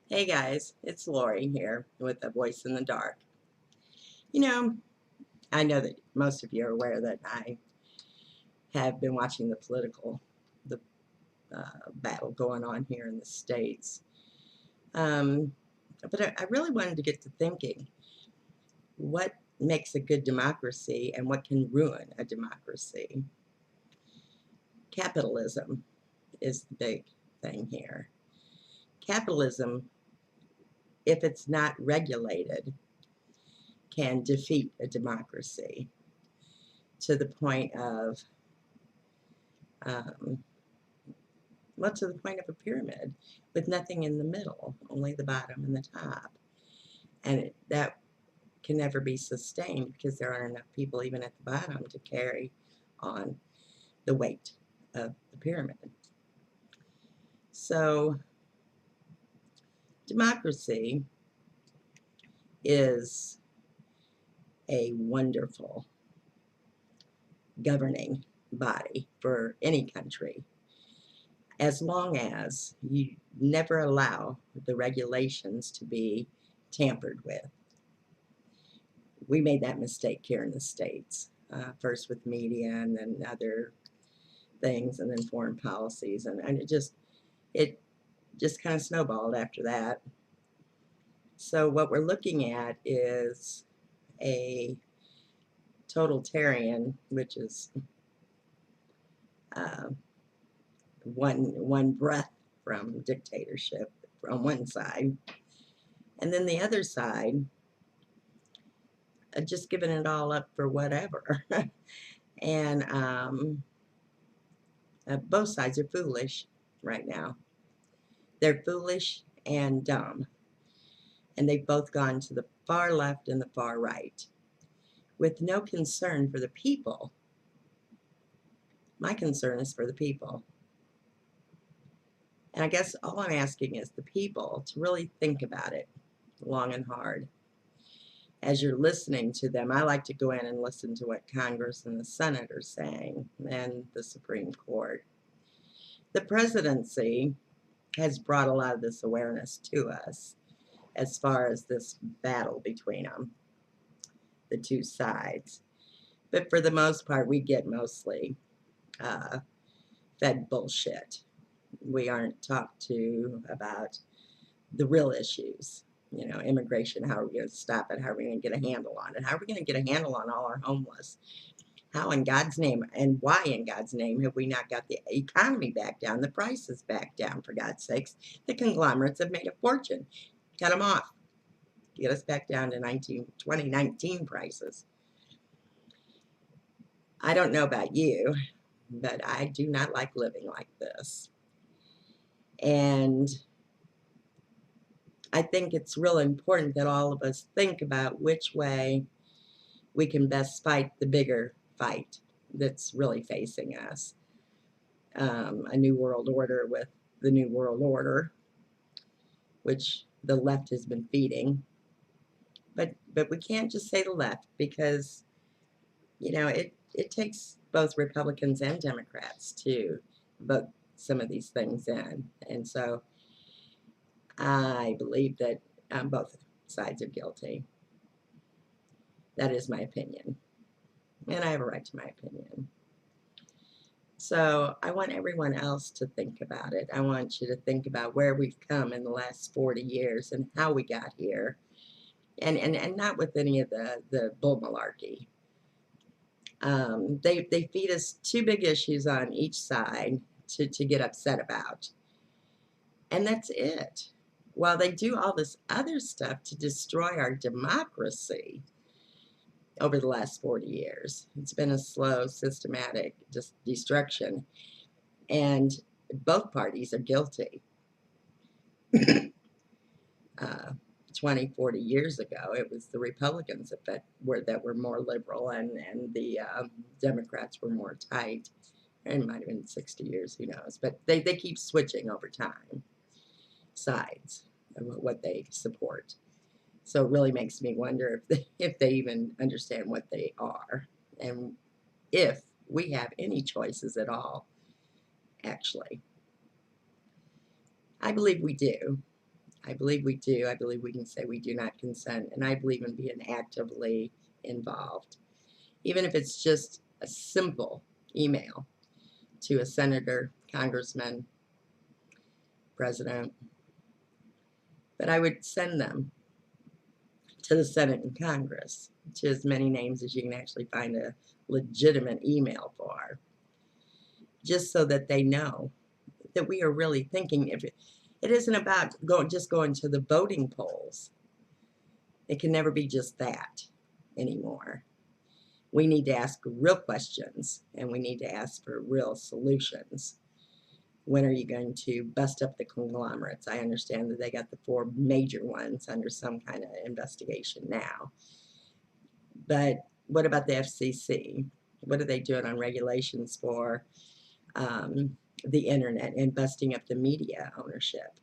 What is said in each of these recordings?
Hey guys, it's Lori here with A Voice in the Dark. You know, I know that most of you are aware that I have been watching the battle going on here in the States. Um, but I really wanted to get to thinking, what makes a good democracy and what can ruin a democracy? Capitalism is the big thing here. Capitalism, if it's not regulated, can defeat a democracy to the point of um, to the point of a pyramid with nothing in the middle, only the bottom and the top. And that can never be sustained because there aren't enough people even at the bottom to carry on the weight of the pyramid. So democracy is a wonderful governing body for any country as long as you never allow the regulations to be tampered with. We made that mistake here in the States, first with media and then other things and then foreign policies. And it just kind of snowballed after that. So what we're looking at is a totalitarian, which is uh, one breath from dictatorship on one side. And then the other side, just giving it all up for whatever. and both sides are foolish right now. They're foolish and dumb, and they've both gone to the far left and the far right with no concern for the people. My concern is for the people. And I guess all I'm asking is the people to really think about it long and hard. As you're listening to them, I like to go in and listen to what Congress and the Senate are saying and the Supreme Court. The presidency has brought a lot of this awareness to us as far as this battle between them, the two sides. But for the most part, we get mostly fed bullshit. We aren't talked to about the real issues. You know, immigration, how are we going to stop it? How are we going to get a handle on it? How are we going to get a handle on all our homeless? How in God's name and why in God's name have we not got the economy back down, the prices back down, for God's sakes? The conglomerates have made a fortune. Cut them off. Get us back down to 2019 prices. I don't know about you, but I do not like living like this. And I think it's real important that all of us think about which way we can best fight the bigger fight that's really facing us. A new world order with the new world order, which the left has been feeding. But we can't just say the left because, it takes both Republicans and Democrats to vote some of these things in. And so I believe that both sides are guilty. That is my opinion. And I have a right to my opinion. So I want everyone else to think about it. I want you to think about where we've come in the last 40 years and how we got here. And not with any of the bull malarkey. They feed us two big issues on each side to get upset about. And that's it. While they do all this other stuff to destroy our democracy over the last 40 years, it's been a slow, systematic destruction. And both parties are guilty. uh, 20, 40 years ago, it was the Republicans that were more liberal, and the Democrats were more tight. And it might have been 60 years, who knows? But they keep switching over time, sides of what they support. So it really makes me wonder if they even understand what they are, and if we have any choices at all, actually. I believe we do. I believe we do. I believe we can say we do not consent, and I believe in being actively involved, even if it's just a simple email to a senator, congressman, president. But I would send them to the Senate and Congress, to as many names as you can actually find a legitimate email for, just so that they know that we are really thinking. If it isn't about just going to the voting polls. It can never be just that anymore. We need to ask real questions, and we need to ask for real solutions. When are you going to bust up the conglomerates? I understand that they got the 4 major ones under some kind of investigation now. But what about the FCC? What are they doing on regulations for the internet and busting up the media ownership?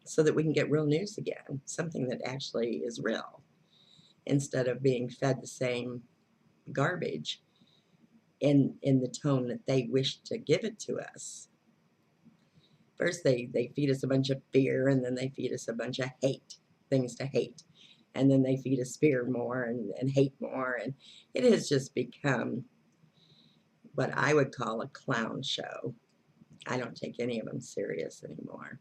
So that we can get real news again, something that actually is real, instead of being fed the same garbage in the tone that they wish to give it to us. First, they feed us a bunch of fear, and then they feed us a bunch of hate, things to hate. And then they feed us fear more and hate more. And it has just become what I would call a clown show. I don't take any of them serious anymore.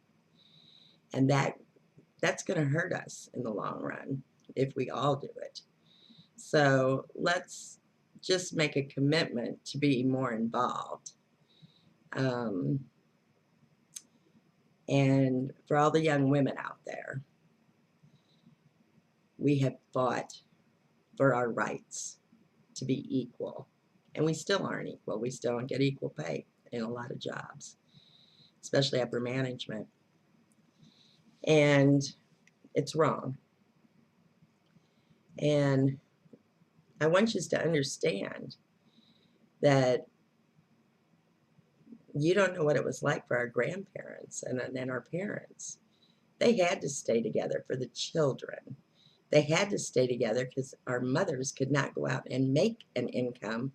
And that's going to hurt us in the long run if we all do it. So let's just make a commitment to be more involved. And for all the young women out there, we have fought for our rights to be equal. And we still aren't equal. We still don't get equal pay in a lot of jobs, especially upper management. And it's wrong. And I want you to understand that you don't know what it was like for our grandparents and our parents. They had to stay together for the children. They had to stay together because our mothers could not go out and make an income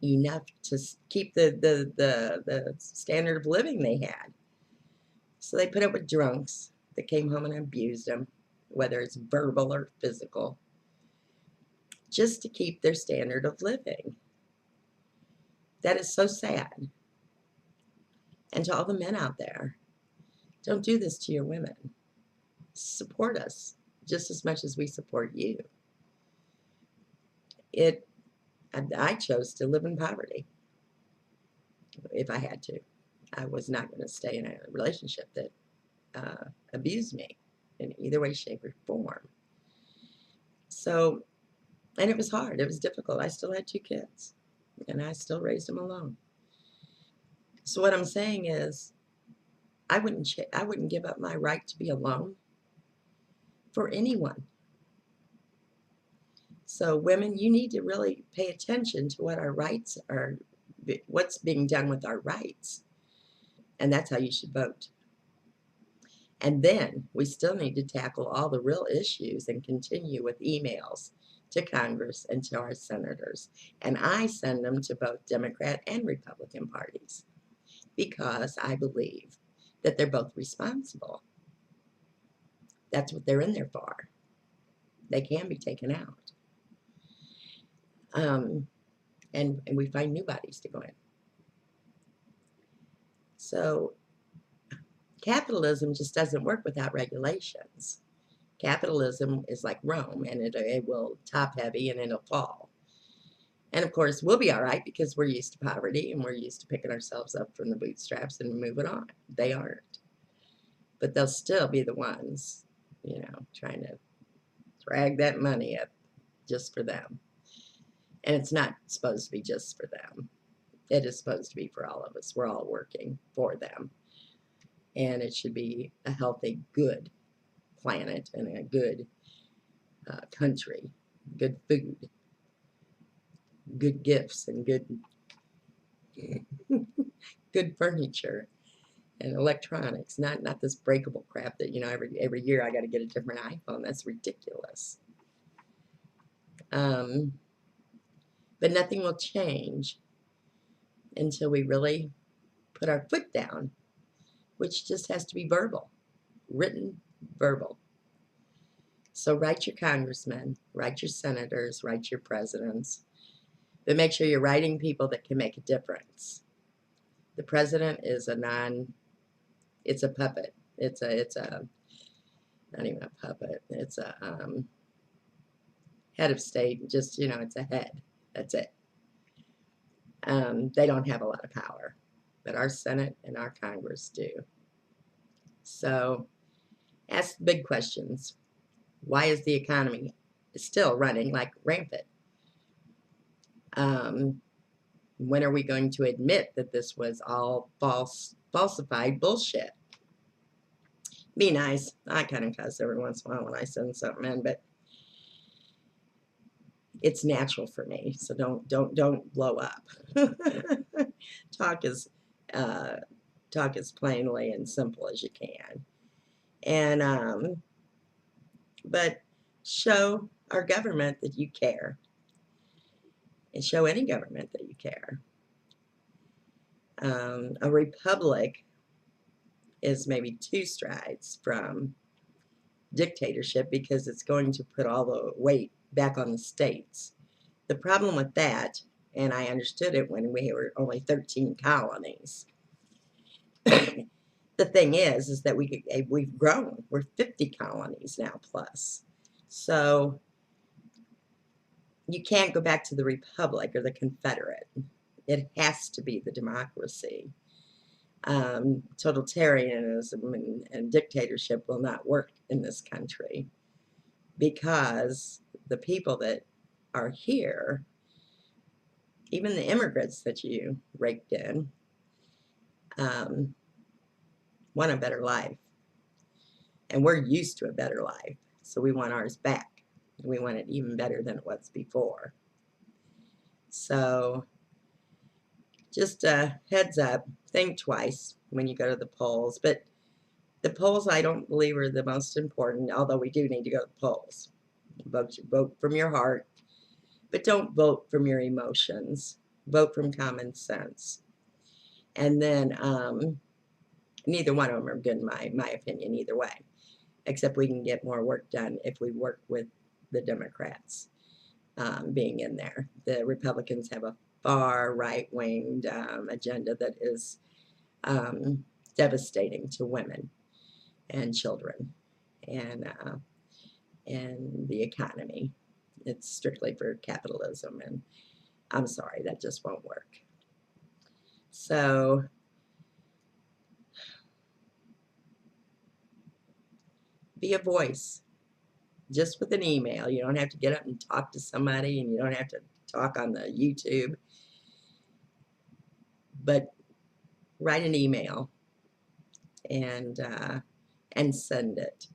enough to keep the standard of living they had. So they put up with drunks that came home and abused them, whether it's verbal or physical, just to keep their standard of living. That is so sad. And to all the men out there, don't do this to your women. Support us just as much as we support you. I chose to live in poverty if I had to. I was not going to stay in a relationship that abused me in either way, shape, or form. So, and it was hard. It was difficult. I still had 2 kids, and I still raised them alone. So what I'm saying is, I wouldn't give up my right to be alone for anyone. So women, you need to really pay attention to what our rights are, what's being done with our rights. And that's how you should vote. And then we still need to tackle all the real issues and continue with emails to Congress and to our senators. And I send them to both Democrat and Republican parties because I believe that they're both responsible. That's what they're in there for. They can be taken out. And we find new bodies to go in. So capitalism just doesn't work without regulations. Capitalism is like Rome, and it will top heavy and it'll fall. And of course, we'll be all right because we're used to poverty and we're used to picking ourselves up from the bootstraps and moving on. They aren't. But they'll still be the ones, trying to drag that money up just for them. And it's not supposed to be just for them. It is supposed to be for all of us. We're all working for them. And it should be a healthy, good planet and a good country, good food, good gifts, and good furniture and electronics. Not this breakable crap that every year I got to get a different iPhone. That's ridiculous. But nothing will change until we really put our foot down, which just has to be verbal. written, verbal. So write your congressmen, write your senators, write your presidents, but make sure you're writing people that can make a difference. The president is it's a puppet. It's not even a puppet. It's a head of state. Just, it's a head. That's it. They don't have a lot of power, but our Senate and our Congress do. So ask the big questions. Why is the economy still running like rampant? When are we going to admit that this was all falsified bullshit? Be nice. I kind of cuss every once in a while when I send something in, but it's natural for me. So don't blow up. Talk as plainly and simple as you can, and but show our government that you care, and show any government that you care. A republic is maybe 2 strides from dictatorship because it's going to put all the weight back on the states. The problem with that, and I understood it when we were only 13 colonies. The thing is that we've grown. We're 50 colonies now plus. So you can't go back to the republic or the Confederate. It has to be the democracy. Totalitarianism and dictatorship will not work in this country because the people that are here, even the immigrants that you raked in, want a better life. And we're used to a better life. So we want ours back. We want it even better than it was before. So just a heads up, think twice when you go to the polls. But the polls, I don't believe, are the most important, although we do need to go to the polls. Vote from your heart, but don't vote from your emotions. Vote from common sense. And then neither one of them are good in my opinion either way, except we can get more work done if we work with the Democrats being in there. The Republicans have a far right-winged agenda that is devastating to women and children and the economy. It's strictly for capitalism, and I'm sorry, that just won't work. So be a voice, just with an email. You don't have to get up and talk to somebody, and you don't have to talk on the YouTube, but write an email and send it,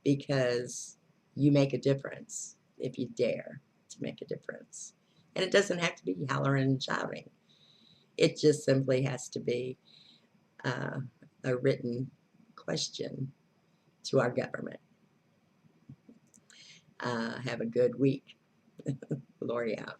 because you make a difference if you dare to make a difference. And it doesn't have to be hollering and shouting. It just simply has to be a written question to our government. Have a good week. Lori out.